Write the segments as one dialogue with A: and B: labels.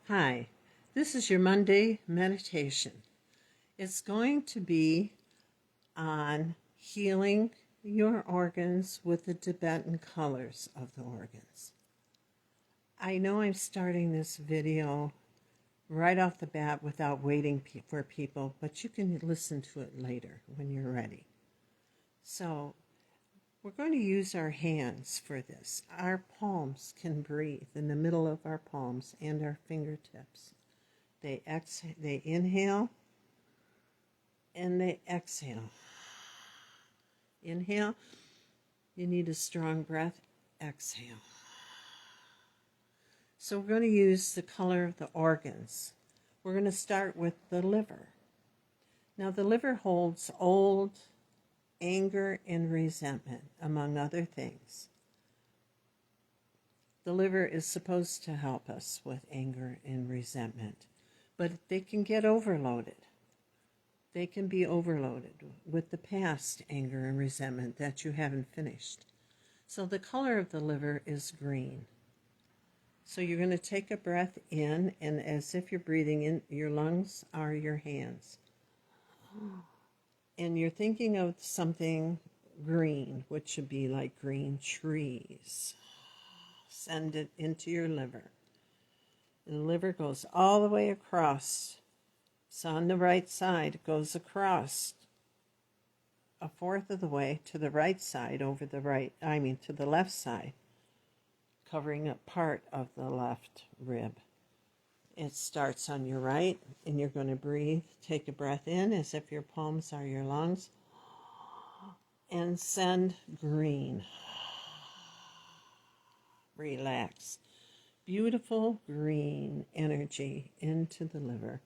A: Hi, this is your Monday meditation. It's going to be on healing your organs with the Tibetan colors of the organs. I know I'm starting this video right off the bat without waiting for people, but you can listen to it later when you're ready. So, we're going to use our hands for this. Our palms can breathe in the middle of our palms and our fingertips. They inhale and they exhale. Inhale, you need a strong breath. Exhale. So we're going to use the color of the organs. We're going to start with the liver. Now the liver holds old anger and resentment, among other things. The liver is supposed to help us with anger and resentment, but they can get overloaded. They can be overloaded with the past anger and resentment that you haven't finished. So the color of the liver is green. So you're going to take a breath in, and as if you're breathing in, your lungs are your hands. And you're thinking of something green, which should be like green trees. Send it into your liver. And the liver goes all the way across. So on the right side, it goes across a fourth of the way to the right side to the left side, covering up part of the left rib. It starts on your right, and you're going to breathe. Take a breath in as if your palms are your lungs, and send green. Relax. Beautiful green energy into the liver,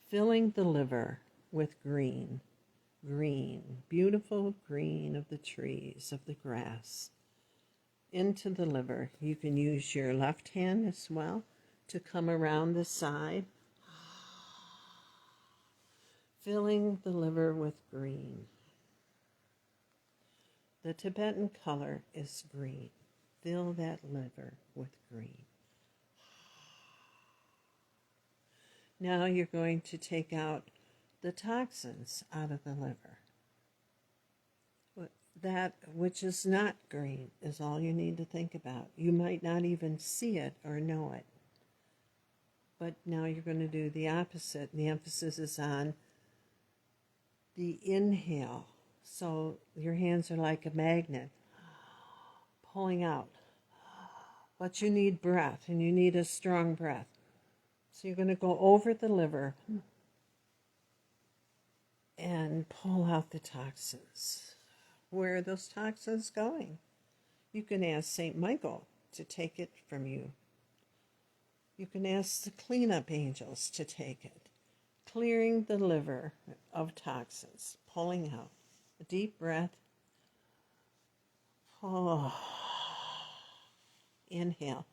A: filling the liver with green. Green, beautiful green of the trees, of the grass, into the liver. You can use your left hand as well to come around the side, filling the liver with green. The Tibetan color is green. Fill that liver with green. Now you're going to take out the toxins out of the liver. That which is not green is all you need to think about. You might not even see it or know it. But now you're going to do the opposite. The emphasis is on the inhale. So your hands are like a magnet, pulling out. But you need breath, and you need a strong breath. So you're going to go over the liver and pull out the toxins. Where are those toxins going? You can ask St. Michael to take it from you. You can ask the cleanup angels to take it. Clearing the liver of toxins, pulling out. A deep breath. Oh. Inhale.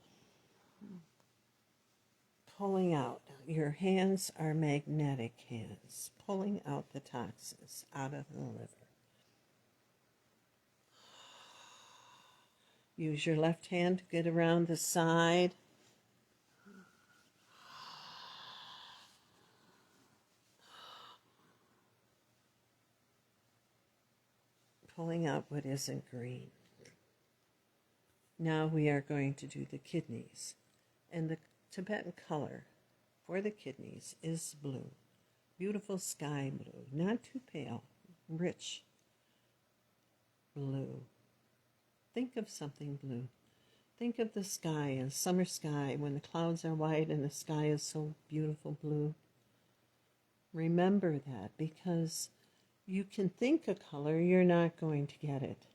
A: Pulling out. Your hands are magnetic hands, pulling out the toxins out of the liver. Use your left hand to get around the side. Pulling out what isn't green. Now we are going to do the kidneys. And the Tibetan color for the kidneys is blue. Beautiful sky blue, not too pale, rich blue. Think of something blue. Think of the sky, a summer sky, when the clouds are white and the sky is so beautiful blue. Remember that, because you can think a color, you're not going to get it.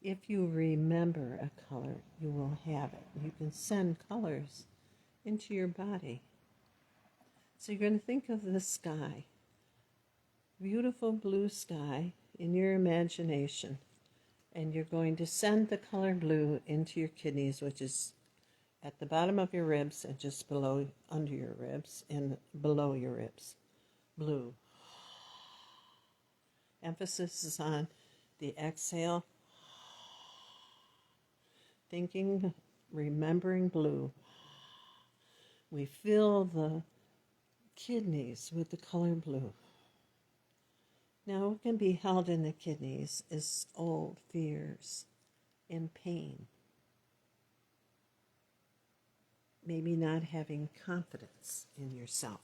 A: If you remember a color, you will have it. You can send colors into your body. So you're going to think of the sky, beautiful blue sky in your imagination, and you're going to send the color blue into your kidneys, which is at the bottom of your ribs and just below, under your ribs and below your ribs. Blue. Emphasis is on the exhale. Thinking, remembering blue. We fill the kidneys with the color blue. Now, what can be held in the kidneys is old fears and pain. Maybe not having confidence in yourself.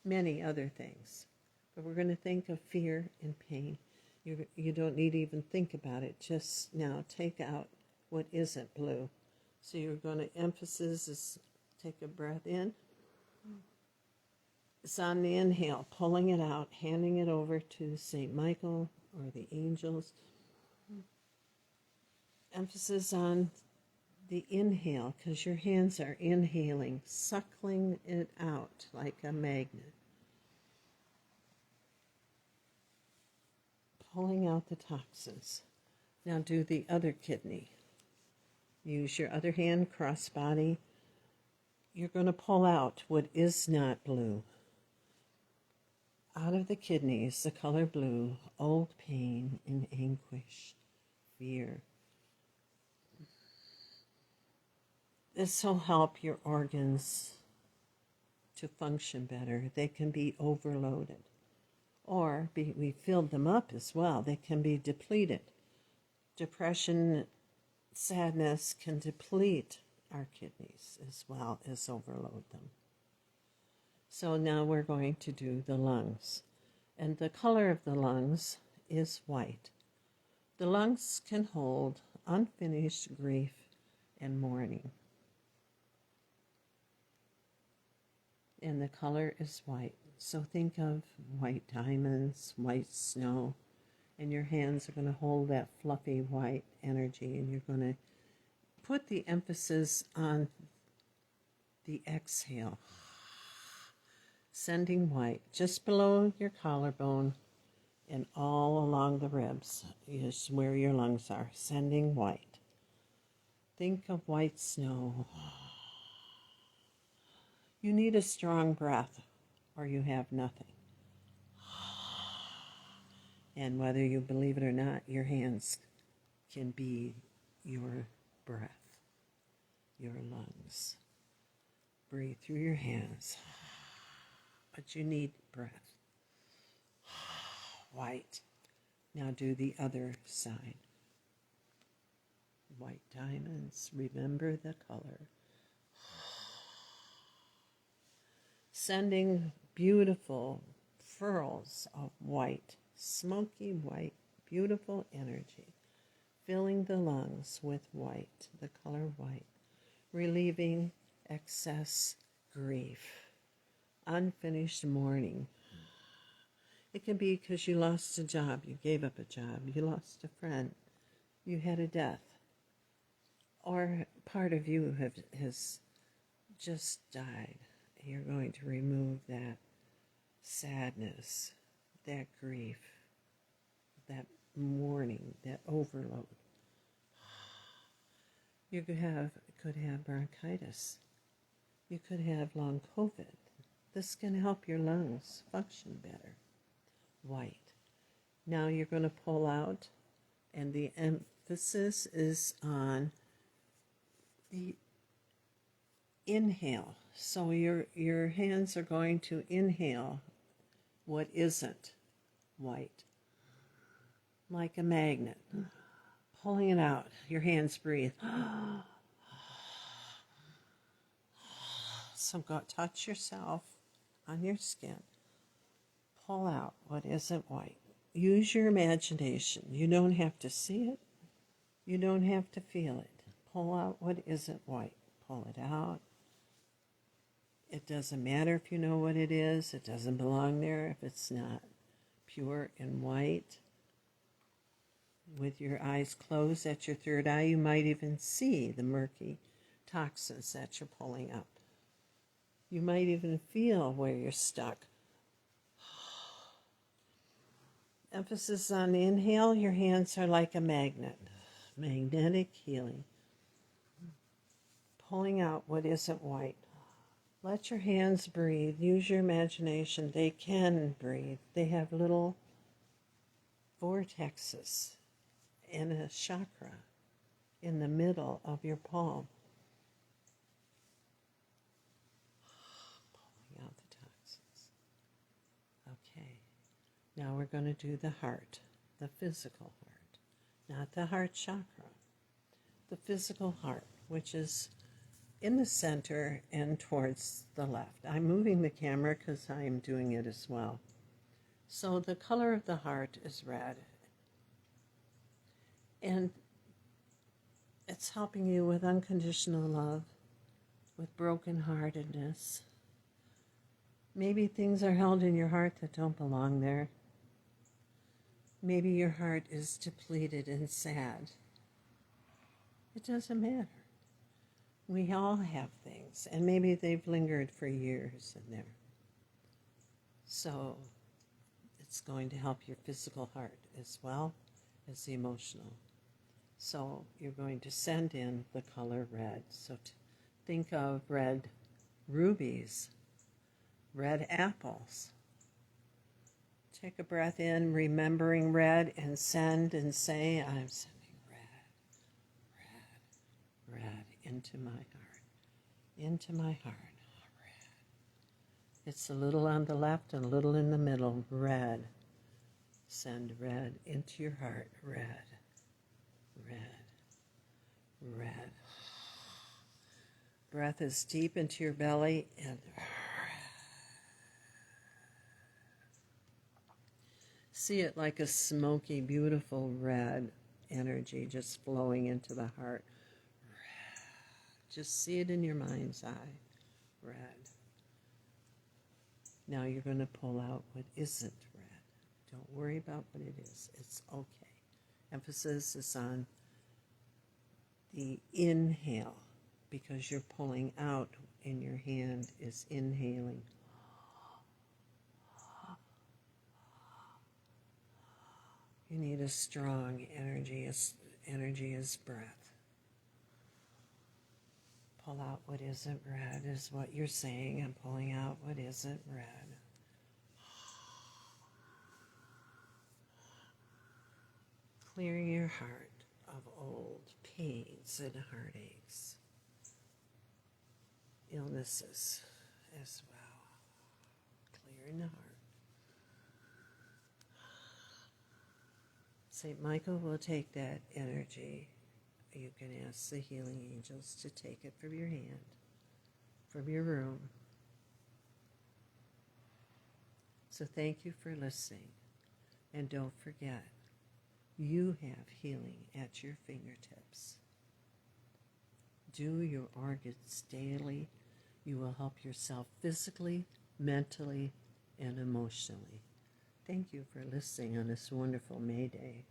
A: Many other things. But we're going to think of fear and pain. You don't need to even think about it. Just now take out what isn't blue. So you're going to emphasis is take a breath in. It's on the inhale, pulling it out, handing it over to St. Michael or the angels. Emphasis on the inhale, because your hands are inhaling, suckling it out like a magnet. Pulling out the toxins. Now do the other kidney. Use your other hand, cross body. You're going to pull out what is not blue. Out of the kidneys, the color blue, old pain and anguish, fear. This will help your organs to function better. They can be overloaded. Or we filled them up as well. They can be depleted. Depression, sadness can deplete our kidneys as well as overload them. So now we're going to do the lungs. And the color of the lungs is white. The lungs can hold unfinished grief and mourning. And the color is white. So think of white diamonds, white snow, and your hands are going to hold that fluffy white energy, and you're going to put the emphasis on the exhale. Sending white just below your collarbone and all along the ribs is where your lungs are. Sending white. Think of white snow. You need a strong breath or you have nothing. And whether you believe it or not, your hands can be your breath, your lungs. Breathe through your hands. But you need breath. White. Now do the other side. White diamonds. Remember the color. Sending beautiful furls of white, smoky white, beautiful energy. Filling the lungs with white, the color white. Relieving excess grief. Unfinished mourning. It can be because you lost a job, you gave up a job, you lost a friend, you had a death, or part of you has just died. You're going to remove that sadness, that grief, that mourning, that overload. You could have bronchitis. You could have long COVID. This can help your lungs function better. White. Now you're going to pull out, and the emphasis is on the inhale. So your hands are going to inhale what isn't white, like a magnet. Pulling it out. Your hands breathe. So go touch yourself on your skin. Pull out what isn't white. Use your imagination. You don't have to see it. You don't have to feel it. Pull out what isn't white. Pull it out. It doesn't matter if you know what it is. It doesn't belong there if it's not pure and white. With your eyes closed at your third eye, you might even see the murky toxins that you're pulling up. You might even feel where you're stuck. Emphasis on the inhale. Your hands are like a magnet. Magnetic healing. Pulling out what isn't white. Let your hands breathe. Use your imagination. They can breathe. They have little vortexes and a chakra in the middle of your palm. Now we're going to do the heart, the physical heart, not the heart chakra, the physical heart, which is in the center and towards the left. I'm moving the camera because I'm doing it as well. So the color of the heart is red. And it's helping you with unconditional love, with brokenheartedness. Maybe things are held in your heart that don't belong there. Maybe your heart is depleted and sad. It doesn't matter. We all have things, and maybe they've lingered for years in there. So it's going to help your physical heart as well as the emotional. So you're going to send in the color red. So think of red rubies, red apples. Take a breath in, remembering red, and send and say, I'm sending red into my heart, into my heart. Red. It's a little on the left and a little in the middle. Red. Send red into your heart. Red. Breath is deep into your belly and see it like a smoky, beautiful red energy just flowing into the heart. Just see it in your mind's eye. Red. Now you're going to pull out what isn't red. Don't worry about what it is. It's okay. Emphasis is on the inhale, because you're pulling out in your hand is inhaling. You need a strong energy. Energy is breath. Pull out what isn't red is what you're saying. I'm pulling out what isn't red. Clear your heart of old pains and heartaches, illnesses as well. Clearing the heart. St. Michael will take that energy. You can ask the healing angels to take it from your hand, from your room. So thank you for listening. And don't forget, you have healing at your fingertips. Do your organs daily. You will help yourself physically, mentally, and emotionally. Thank you for listening on this wonderful May Day.